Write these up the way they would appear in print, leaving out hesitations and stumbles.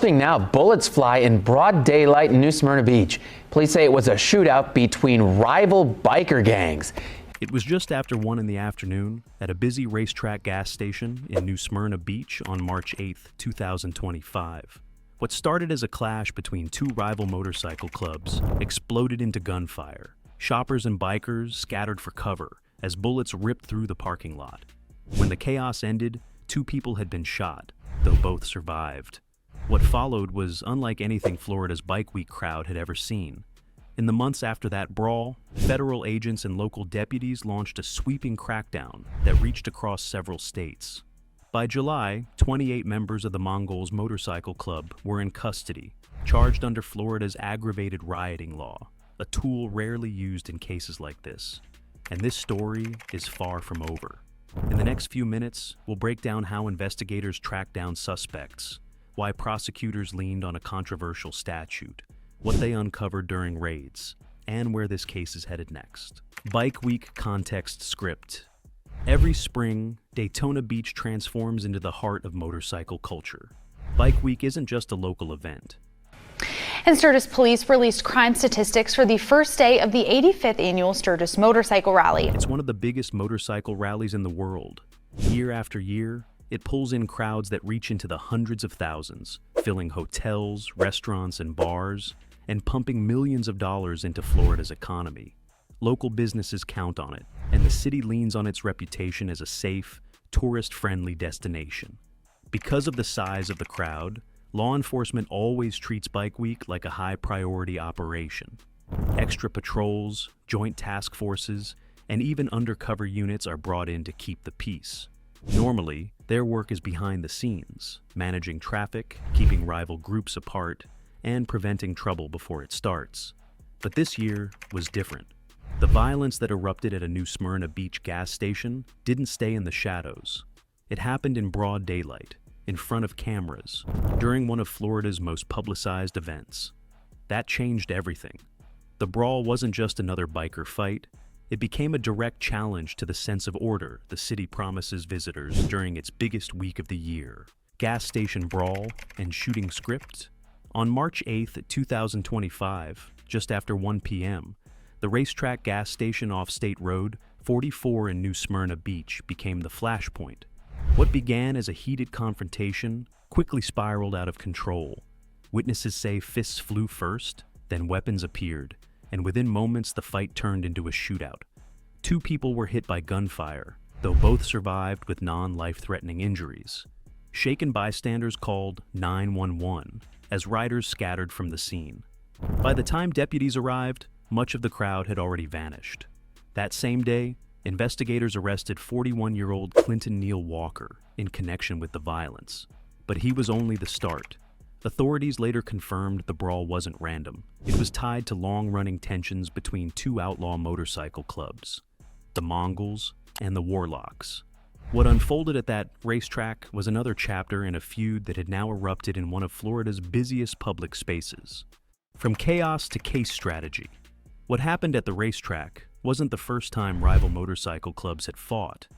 Now, bullets fly in broad daylight in New Smyrna Beach. Police say it was a shootout between rival biker gangs. It was just after 1 in the afternoon at a busy racetrack gas station in New Smyrna Beach on March 8, 2025. What started as a clash between two rival motorcycle clubs exploded into gunfire. Shoppers and bikers scattered for cover as bullets ripped through the parking lot. When the chaos ended, 2 people had been shot, though both survived. What followed was unlike anything Florida's Bike Week crowd had ever seen. In the months after that brawl, federal agents and local deputies launched a sweeping crackdown that reached across several states. By July, 28 members of the Mongols motorcycle club were in custody, charged under Florida's aggravated rioting law, a tool rarely used in cases like this. And this story is far from over. In the next few minutes, we'll break down how investigators tracked down suspects, why prosecutors leaned on a controversial statute, what they uncovered during raids, and where this case is headed next. Bike Week context script. Every spring, Daytona Beach transforms into the heart of motorcycle culture. Bike Week isn't just a local event. And Sturgis police released crime statistics for the first day of the 85th annual Sturgis Motorcycle Rally. It's one of the biggest motorcycle rallies in the world. Year after year, it pulls in crowds that reach into the hundreds of thousands, filling hotels, restaurants, and bars, and pumping millions of dollars into Florida's economy. Local businesses count on it, and the city leans on its reputation as a safe, tourist-friendly destination. Because of the size of the crowd, law enforcement always treats Bike Week like a high-priority operation. Extra patrols, joint task forces, and even undercover units are brought in to keep the peace. Normally, their work is behind the scenes, managing traffic, keeping rival groups apart, and preventing trouble before it starts. But this year was different. The violence that erupted at a New Smyrna Beach gas station didn't stay in the shadows. It happened in broad daylight, in front of cameras, during one of Florida's most publicized events. That changed everything. The brawl wasn't just another biker fight. It became a direct challenge to the sense of order the city promises visitors during its biggest week of the year. Gas station brawl and shooting script. On March 8, 2025, just after 1 p.m., the racetrack gas station off State Road 44 in New Smyrna Beach became the flashpoint. What began as a heated confrontation quickly spiraled out of control. Witnesses say fists flew first, then weapons appeared, and within moments the fight turned into a shootout. 2 people were hit by gunfire, though both survived with non-life-threatening injuries. Shaken bystanders called 911 as riders scattered from the scene. By the time deputies arrived, much of the crowd had already vanished. That same day, investigators arrested 41-year-old Clinton Neal Walker in connection with the violence. But he was only the start. Authorities later confirmed the brawl wasn't random. It was tied to long-running tensions between 2 outlaw motorcycle clubs, the Mongols and the Warlocks. What unfolded at that racetrack was another chapter in a feud that had now erupted in one of Florida's busiest public spaces. From chaos to case strategy. What happened at the racetrack wasn't the first time rival motorcycle clubs had fought,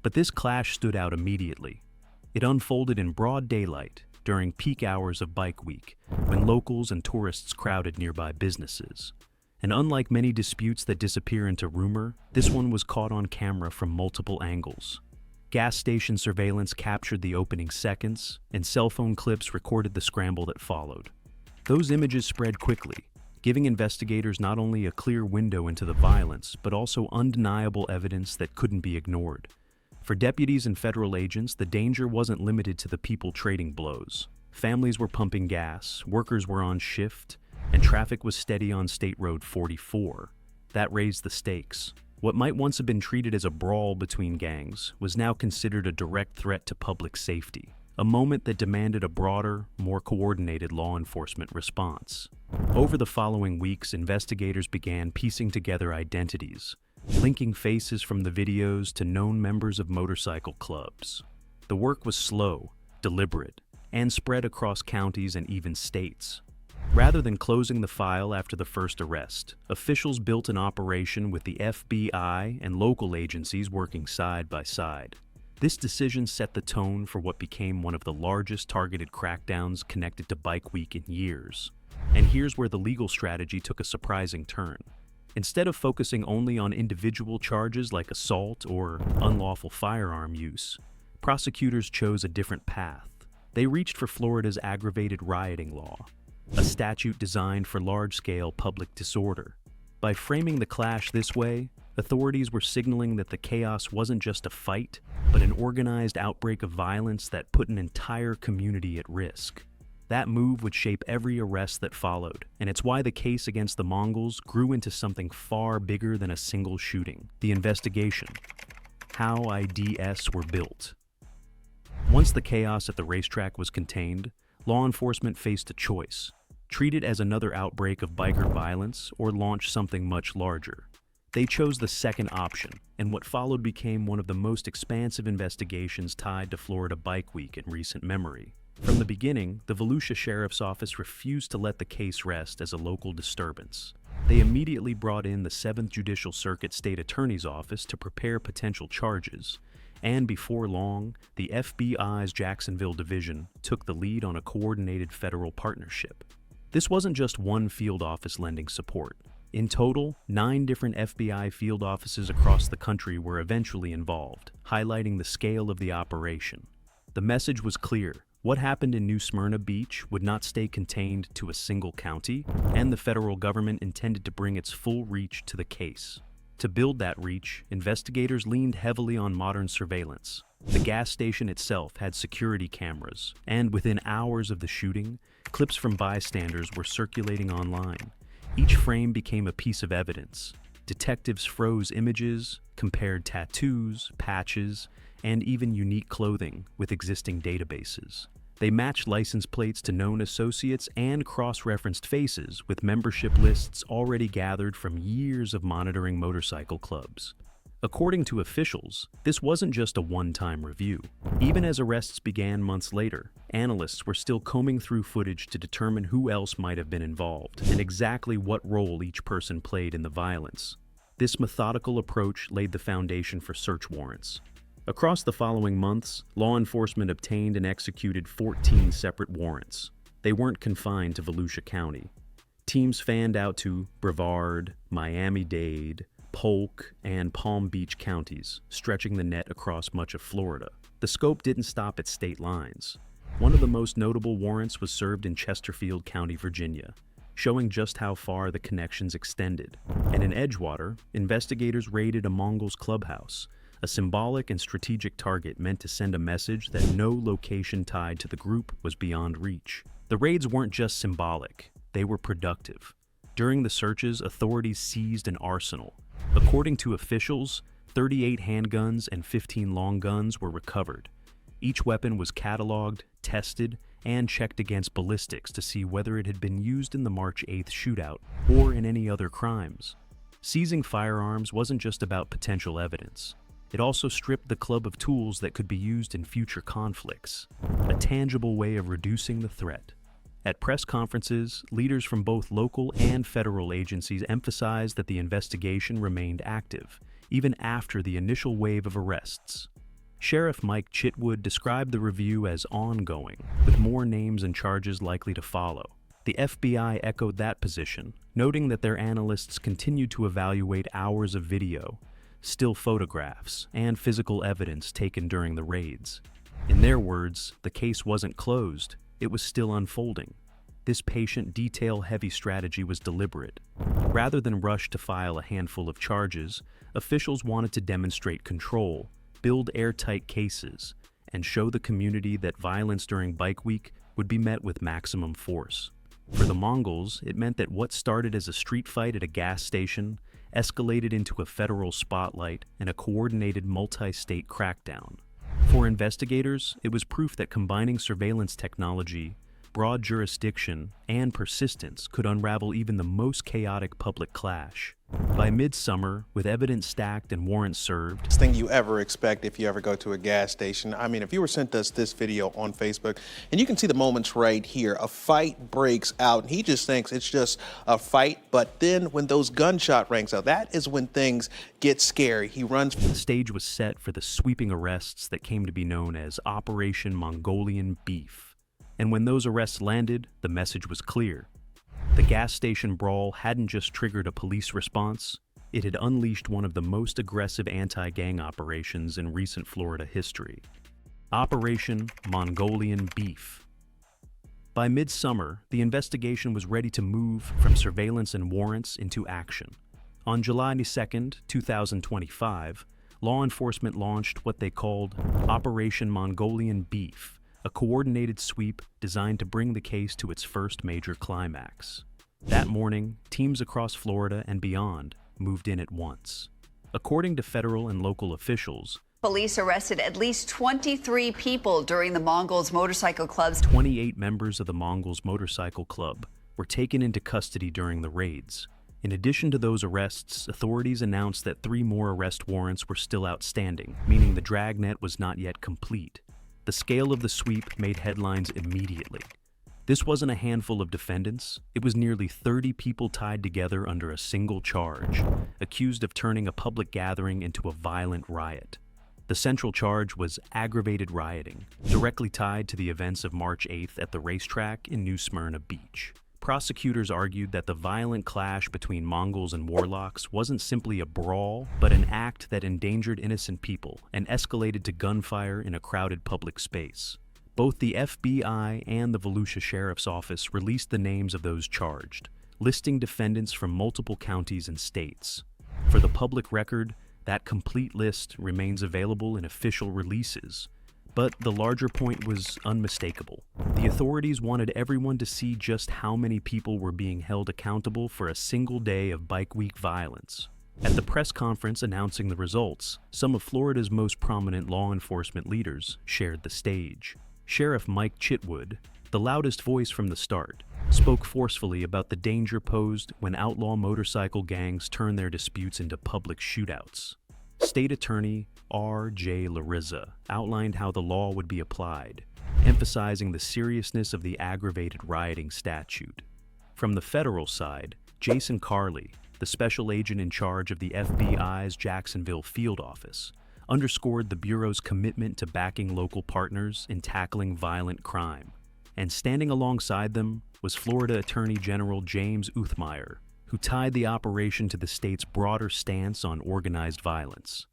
but this clash stood out immediately. It unfolded in broad daylight during peak hours of Bike Week, when locals and tourists crowded nearby businesses. And unlike many disputes that disappear into rumor, this one was caught on camera from multiple angles. Gas station surveillance captured the opening seconds, and cell phone clips recorded the scramble that followed. Those images spread quickly, giving investigators not only a clear window into the violence, but also undeniable evidence that couldn't be ignored. For deputies and federal agents, the danger wasn't limited to the people trading blows. Families were pumping gas, workers were on shift, and traffic was steady on State Road 44. That raised the stakes. What might once have been treated as a brawl between gangs was now considered a direct threat to public safety, a moment that demanded a broader, more coordinated law enforcement response. Over the following weeks, investigators began piecing together identities, linking faces from the videos to known members of motorcycle clubs. The work was slow, deliberate, and spread across counties and even states. Rather than closing the file after the first arrest, officials built an operation with the FBI and local agencies working side by side. This decision set the tone for what became one of the largest targeted crackdowns connected to Bike Week in years. And here's where the legal strategy took a surprising turn. Instead of focusing only on individual charges like assault or unlawful firearm use, prosecutors chose a different path. They reached for Florida's aggravated rioting law, a statute designed for large-scale public disorder. By framing the clash this way, authorities were signaling that the chaos wasn't just a fight, but an organized outbreak of violence that put an entire community at risk. That move would shape every arrest that followed, and it's why the case against the Mongols grew into something far bigger than a single shooting: the investigation. How IDs were built. Once the chaos at the racetrack was contained, law enforcement faced a choice: treat it as another outbreak of biker violence or launch something much larger. They chose the second option, and what followed became one of the most expansive investigations tied to Florida Bike Week in recent memory. From the beginning, the Volusia Sheriff's Office refused to let the case rest as a local disturbance. They immediately brought in the 7th Judicial Circuit State Attorney's Office to prepare potential charges, and before long, the FBI's Jacksonville Division took the lead on a coordinated federal partnership. This wasn't just one field office lending support. In total, 9 different FBI field offices across the country were eventually involved, highlighting the scale of the operation. The message was clear: what happened in New Smyrna Beach would not stay contained to a single county, and the federal government intended to bring its full reach to the case. To build that reach, investigators leaned heavily on modern surveillance. The gas station itself had security cameras, and within hours of the shooting, clips from bystanders were circulating online. Each frame became a piece of evidence. Detectives froze images, compared tattoos, patches, and even unique clothing with existing databases. They matched license plates to known associates and cross-referenced faces with membership lists already gathered from years of monitoring motorcycle clubs. According to officials, this wasn't just a one-time review. Even as arrests began months later, analysts were still combing through footage to determine who else might have been involved and exactly what role each person played in the violence. This methodical approach laid the foundation for search warrants. Across the following months, law enforcement obtained and executed 14 separate warrants. They weren't confined to Volusia County. Teams fanned out to Brevard, Miami-Dade, Polk, and Palm Beach counties, stretching the net across much of Florida. The scope didn't stop at state lines. One of the most notable warrants was served in Chesterfield County, Virginia, showing just how far the connections extended. And in Edgewater, investigators raided a Mongols clubhouse, a symbolic and strategic target meant to send a message that no location tied to the group was beyond reach. The raids weren't just symbolic, they were productive. During the searches, authorities seized an arsenal. According to officials, 38 handguns and 15 long guns were recovered. Each weapon was cataloged, tested, and checked against ballistics to see whether it had been used in the March 8th shootout or in any other crimes. Seizing firearms wasn't just about potential evidence. It also stripped the club of tools that could be used in future conflicts, a tangible way of reducing the threat. At press conferences, leaders from both local and federal agencies emphasized that the investigation remained active, even after the initial wave of arrests. Sheriff Mike Chitwood described the review as ongoing, with more names and charges likely to follow. The FBI echoed that position, noting that their analysts continued to evaluate hours of video, still photographs, and physical evidence taken during the raids. In their words, the case wasn't closed, it was still unfolding. This patient, detail-heavy strategy was deliberate. Rather than rush to file a handful of charges, officials wanted to demonstrate control, build airtight cases, and show the community that violence during Bike Week would be met with maximum force. For the Mongols, it meant that what started as a street fight at a gas station escalated into a federal spotlight and a coordinated multi-state crackdown. For investigators, it was proof that combining surveillance technology, broad jurisdiction and persistence could unravel even the most chaotic public clash. By midsummer, with evidence stacked and warrants served, Best thing you ever expect if you ever go to a gas station. I mean, if you were sent us this video on Facebook, and you can see the moments right here, a fight breaks out, and he just thinks it's just a fight, but then when those gunshot rings out, that is when things get scary. He runs. the stage was set for the sweeping arrests that came to be known as Operation Mongolian Beef. And when those arrests landed, the message was clear. The gas station brawl hadn't just triggered a police response, it had unleashed one of the most aggressive anti-gang operations in recent Florida history. Operation Mongolian Beef. By midsummer, the investigation was ready to move from surveillance and warrants into action. On July 2, 2025, law enforcement launched what they called Operation Mongolian Beef, a coordinated sweep designed to bring the case to its first major climax. That morning, teams across Florida and beyond moved in at once. According to federal and local officials, police arrested at least 23 people during the Mongols motorcycle club's 28 members of the Mongols motorcycle club were taken into custody during the raids. In addition to those arrests, authorities announced that 3 more arrest warrants were still outstanding, meaning the dragnet was not yet complete. The scale of the sweep made headlines immediately. This wasn't a handful of defendants, it was nearly 30 people tied together under a single charge, accused of turning a public gathering into a violent riot. The central charge was aggravated rioting, directly tied to the events of March 8th at the racetrack in New Smyrna Beach. Prosecutors argued that the violent clash between Mongols and warlocks wasn't simply a brawl, but an act that endangered innocent people and escalated to gunfire in a crowded public space. Both the FBI and the Volusia Sheriff's Office released the names of those charged, listing defendants from multiple counties and states. For the public record, that complete list remains available in official releases. But the larger point was unmistakable. The authorities wanted everyone to see just how many people were being held accountable for a single day of Bike Week violence. At the press conference announcing the results, some of Florida's most prominent law enforcement leaders shared the stage. Sheriff Mike Chitwood, the loudest voice from the start, spoke forcefully about the danger posed when outlaw motorcycle gangs turn their disputes into public shootouts. State Attorney R.J. Larissa outlined how the law would be applied, emphasizing the seriousness of the aggravated rioting statute. From the federal side, Jason Carley, the special agent in charge of the FBI's Jacksonville field office, underscored the Bureau's commitment to backing local partners in tackling violent crime. And standing alongside them was Florida Attorney General James Uthmeier, who tied the operation to the state's broader stance on organized violence.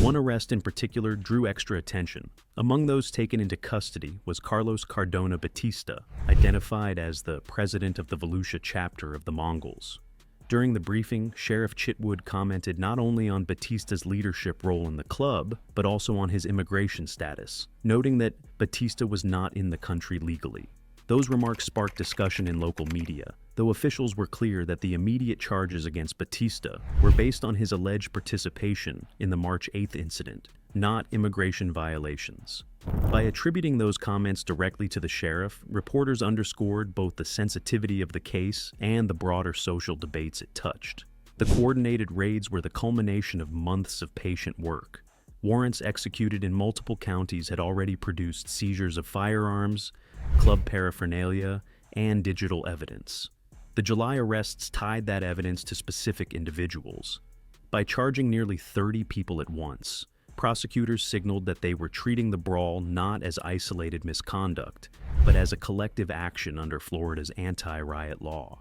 One arrest in particular drew extra attention. Among those taken into custody was Carlos Cardona Batista, identified as the president of the Volusia chapter of the Mongols. During the briefing, Sheriff Chitwood commented not only on Batista's leadership role in the club, but also on his immigration status, noting that Batista was not in the country legally. Those remarks sparked discussion in local media, though officials were clear that the immediate charges against Batista were based on his alleged participation in the March 8th incident, not immigration violations. By attributing those comments directly to the sheriff, reporters underscored both the sensitivity of the case and the broader social debates it touched. The coordinated raids were the culmination of months of patient work. Warrants executed in multiple counties had already produced seizures of firearms, club paraphernalia, and digital evidence. The July arrests tied that evidence to specific individuals. By charging nearly 30 people at once, prosecutors signaled that they were treating the brawl not as isolated misconduct, but as a collective action under Florida's anti-riot law.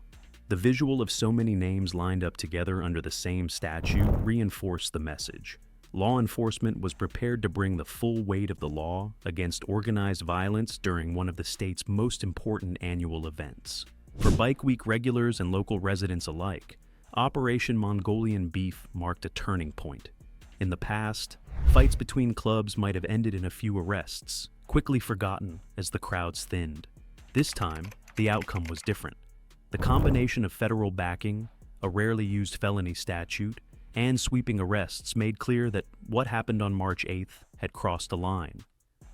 The visual of so many names lined up together under the same statute reinforced the message. Law enforcement was prepared to bring the full weight of the law against organized violence during one of the state's most important annual events. For Bike Week regulars and local residents alike, Operation Mongolian Beef marked a turning point. In the past, fights between clubs might have ended in a few arrests, quickly forgotten as the crowds thinned. This time, the outcome was different. The combination of federal backing, a rarely used felony statute, and sweeping arrests made clear that what happened on March 8th had crossed a line.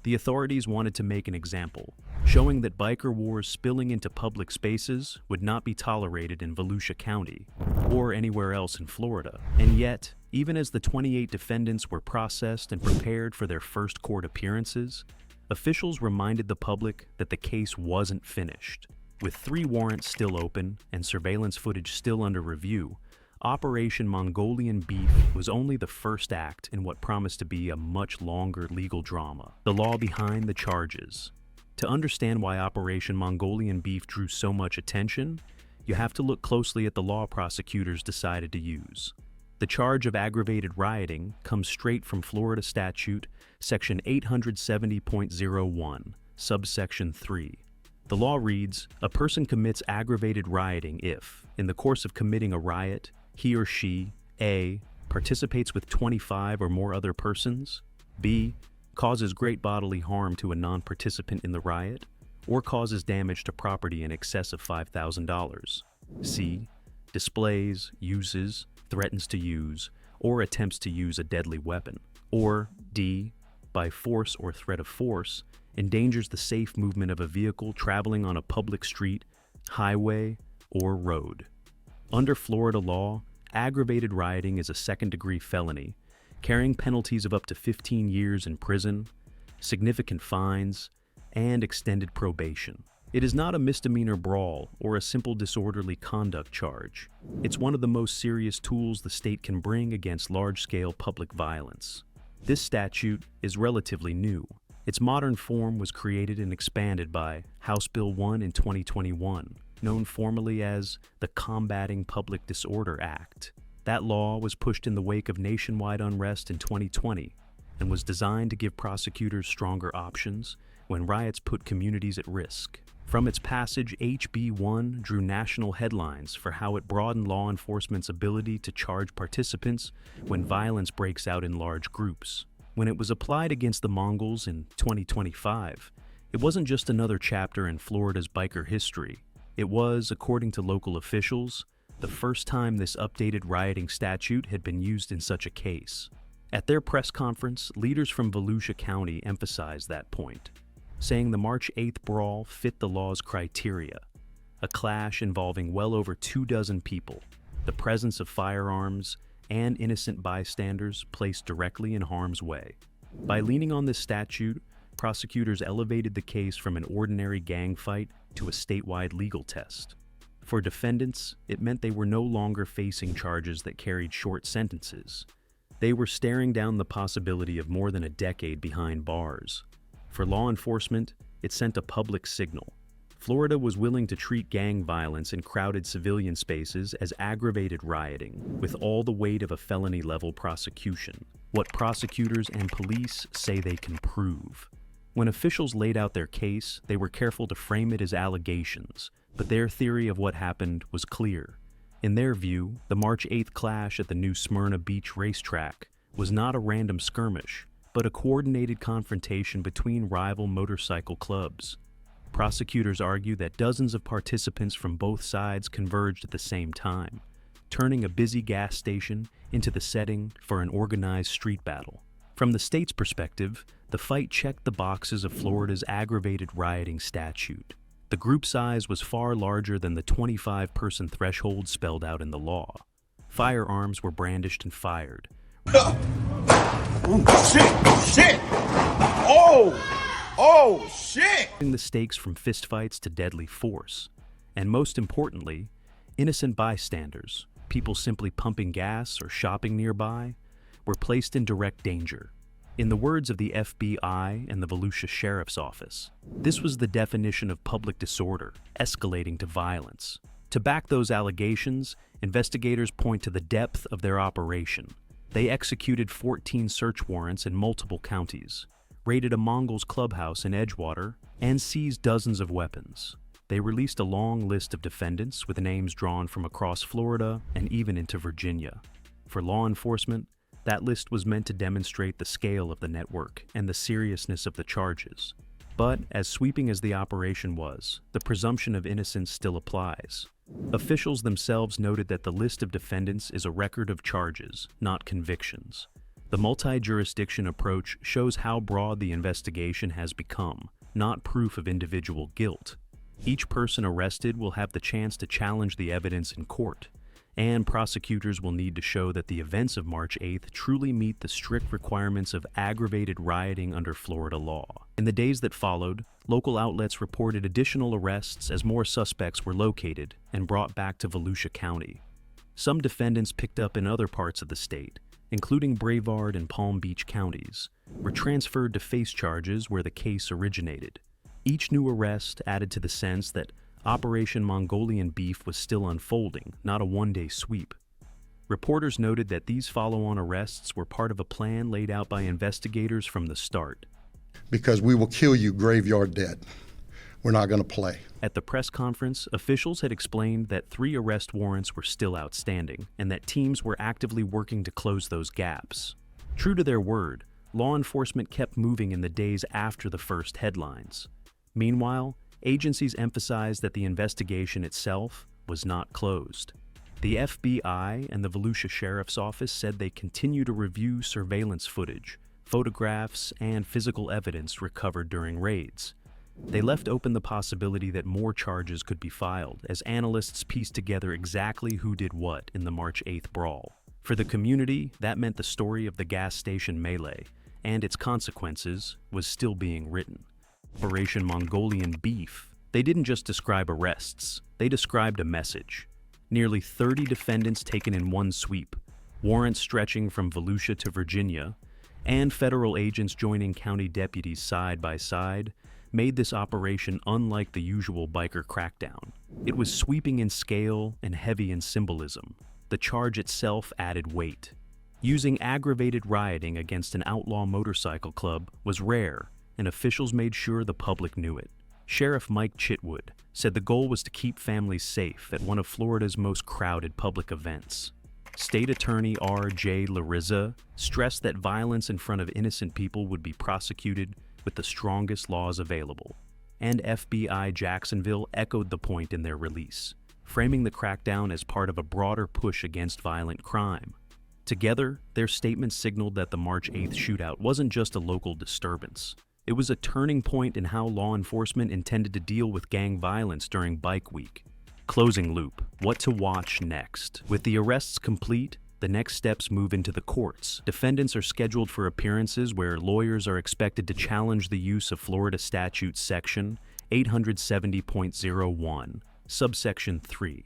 The authorities wanted to make an example, showing that biker wars spilling into public spaces would not be tolerated in Volusia County or anywhere else in Florida. And yet, even as the 28 defendants were processed and prepared for their first court appearances, officials reminded the public that the case wasn't finished. With 3 warrants still open and surveillance footage still under review, Operation Mongolian Beef was only the first act in what promised to be a much longer legal drama. The law behind the charges. To understand why Operation Mongolian Beef drew so much attention, you have to look closely at the law prosecutors decided to use. The charge of aggravated rioting comes straight from Florida Statute, Section 870.01, subsection 3. The law reads, a person commits aggravated rioting if, in the course of committing a riot, he or she, A, participates with 25 or more other persons, B, causes great bodily harm to a non-participant in the riot, or causes damage to property in excess of $5,000, C, displays, uses, threatens to use, or attempts to use a deadly weapon, or D, by force or threat of force, endangers the safe movement of a vehicle traveling on a public street, highway, or road. Under Florida law, aggravated rioting is a second-degree felony, carrying penalties of up to 15 years in prison, significant fines, and extended probation. It is not a misdemeanor brawl or a simple disorderly conduct charge. It's one of the most serious tools the state can bring against large-scale public violence. This statute is relatively new. Its modern form was created and expanded by House Bill 1 in 2021, known formally as the Combating Public Disorder Act. That law was pushed in the wake of nationwide unrest in 2020 and was designed to give prosecutors stronger options when riots put communities at risk. From its passage, HB 1 drew national headlines for how it broadened law enforcement's ability to charge participants when violence breaks out in large groups. When it was applied against the Mongols in 2025, it wasn't just another chapter in Florida's biker history. It was, according to local officials, the first time this updated rioting statute had been used in such a case. At their press conference, leaders from Volusia County emphasized that point, saying the March 8th brawl fit the law's criteria, a clash involving well over 24 people, the presence of firearms, and innocent bystanders placed directly in harm's way. By leaning on this statute, prosecutors elevated the case from an ordinary gang fight to a statewide legal test. For defendants, it meant they were no longer facing charges that carried short sentences. They were staring down the possibility of more than a decade behind bars. For law enforcement, it sent a public signal. Florida was willing to treat gang violence in crowded civilian spaces as aggravated rioting, with all the weight of a felony-level prosecution, what prosecutors and police say they can prove. When officials laid out their case, they were careful to frame it as allegations, but their theory of what happened was clear. In their view, the March 8th clash at the new Daytona Beach racetrack was not a random skirmish, but a coordinated confrontation between rival motorcycle clubs. Prosecutors argue that dozens of participants from both sides converged at the same time, turning a busy gas station into the setting for an organized street battle. From the state's perspective, the fight checked the boxes of Florida's aggravated rioting statute. The group size was far larger than the 25-person threshold spelled out in the law. Firearms were brandished and fired. Oh, shit! Oh, shit! The stakes from fistfights to deadly force. And most importantly, innocent bystanders, people simply pumping gas or shopping nearby, were placed in direct danger. In the words of the FBI and the Volusia Sheriff's Office, this was the definition of public disorder, escalating to violence. To back those allegations, investigators point to the depth of their operation. They executed 14 search warrants in multiple counties, raided a Mongols clubhouse in Edgewater, and seized dozens of weapons. They released a long list of defendants with names drawn from across Florida and even into Virginia. For law enforcement, that list was meant to demonstrate the scale of the network and the seriousness of the charges. But, as sweeping as the operation was, the presumption of innocence still applies. Officials themselves noted that the list of defendants is a record of charges, not convictions. The multi-jurisdiction approach shows how broad the investigation has become, not proof of individual guilt. Each person arrested will have the chance to challenge the evidence in court, and prosecutors will need to show that the events of March 8th truly meet the strict requirements of aggravated rioting under Florida law. In the days that followed, local outlets reported additional arrests as more suspects were located and brought back to Volusia County. Some defendants picked up in other parts of the state, including Brevard and Palm Beach counties, were transferred to face charges where the case originated. Each new arrest added to the sense that Operation Mongolian beef was still unfolding, not a one-day sweep. Reporters noted that these follow-on arrests were part of a plan laid out by investigators from the start. Because we will kill you graveyard dead. We're not going to play. At the press conference, officials had explained that 3 arrest warrants were still outstanding and that teams were actively working to close those gaps. True to their word, law enforcement kept moving in the days after the first headlines. Meanwhile, agencies emphasized that the investigation itself was not closed. The FBI and the Volusia Sheriff's Office said they continue to review surveillance footage, photographs, and physical evidence recovered during raids. They left open the possibility that more charges could be filed as analysts pieced together exactly who did what in the March 8th brawl. For the community, that meant the story of the gas station melee and its consequences was still being written. Operation Mongolian beef. They didn't just describe arrests, they described a message. Nearly 30 defendants taken in one sweep, warrants stretching from Volusia to Virginia, and federal agents joining county deputies side by side made this operation unlike the usual biker crackdown. It was sweeping in scale and heavy in symbolism. The charge itself added weight. Using aggravated rioting against an outlaw motorcycle club was rare, and officials made sure the public knew it. Sheriff Mike Chitwood said the goal was to keep families safe at one of Florida's most crowded public events. State Attorney R.J. Larissa stressed that violence in front of innocent people would be prosecuted with the strongest laws available. And FBI Jacksonville echoed the point in their release, framing the crackdown as part of a broader push against violent crime. Together, their statements signaled that the March 8th shootout wasn't just a local disturbance. It was a turning point in how law enforcement intended to deal with gang violence during Bike Week. Closing loop. What to watch next? With the arrests complete, the next steps move into the courts. Defendants are scheduled for appearances where lawyers are expected to challenge the use of Florida Statute Section 870.01, subsection 3.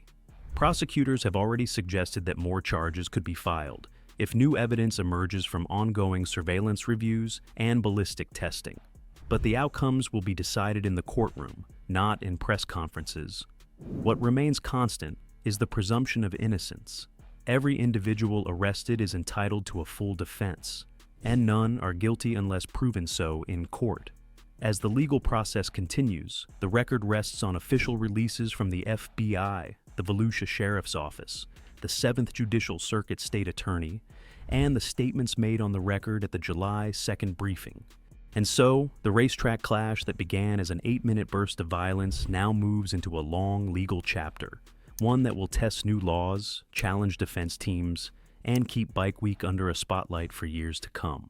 Prosecutors have already suggested that more charges could be filed if new evidence emerges from ongoing surveillance reviews and ballistic testing. But the outcomes will be decided in the courtroom, not in press conferences. What remains constant is the presumption of innocence. Every individual arrested is entitled to a full defense, and none are guilty unless proven so in court. As the legal process continues, the record rests on official releases from the FBI, the Volusia Sheriff's Office, the 7th Judicial Circuit State Attorney, and the statements made on the record at the July 2nd briefing. And so, the racetrack clash that began as an 8-minute burst of violence now moves into a long legal chapter, one that will test new laws, challenge defense teams, and keep Bike Week under a spotlight for years to come.